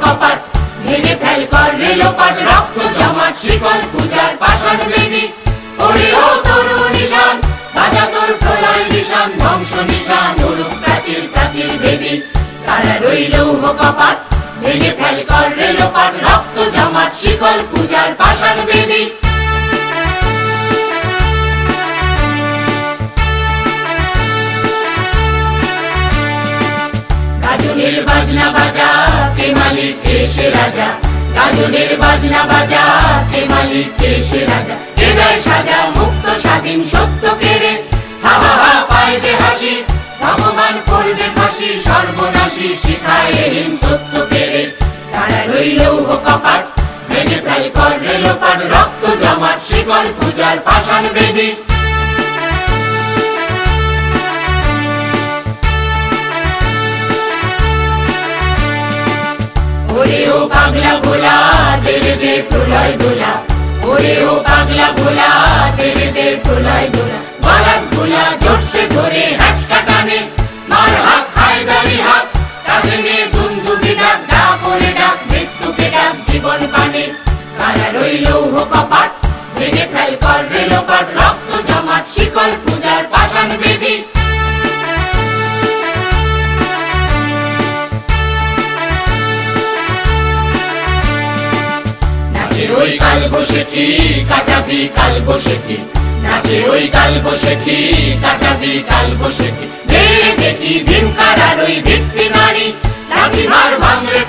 কপাট, ভেঙে ফেল কর রেলোপাট, রক্ত জমাট শিকল পূজার পাষাণ বেদী। ওরে ও তরু নিশান, বাজা তোর প্রলয় নিশান, ধ্বংস নিশান উড়ুক প্রাচীর প্রাচীর বেদী। তারা রইল কপাট, ভেঙে ফেল কর রেলোপাট, রক্ত জমাট শিকল পূজার পাষাণ বেদী। গাজনের বাজনা বাজা, কে মালিক কে সে রাজা, গাজনের বাজনা বাজা, কে মালিক কে সে রাজা। কে দেয় সাজা মুক্ত স্বাধীন সত্য কেড়ে, হা হা হা পায় যে হাসি, ভগবান করবে ফাঁসি সর্বনাশী শিখায় হীন তত্ত্ব কেড়ে। তারা রইল কপাট, ভেঙে ফেল কর রেলোপাট, রক্ত জমাট শিকল পূজার পাষাণ বেদী। ওরে ও পাগলা ভোলা, দেরে দে প্রলয় দোলা, ওরে ও পাগলা ভোলা, দেরে দে প্রলয় দোলা। বারাত গোলা জোরসে ধরে হ্যাচকা টানে, মার হাক হায়দারি হাক, কাঁধে নিয়ে দুন্দুবি ডাক, ডাক ওরে ডাক, মৃত্যুকে ডাক জীবন পানে। তারা রইল কপাট, ভেঙে ফেল কর রেলোপাট, রক্ত জমাট শিকল পূজার পাষাণ বেদী। নাচে ওই কাল বসেছি কাটাবি কাল বসেছি, নাচে ওই কাল বসেছি কাটাবি কাল বসেছি। দেখি ভীমকার আর ওই ভিত্তি নারী, লাঠি মার ভাঙরে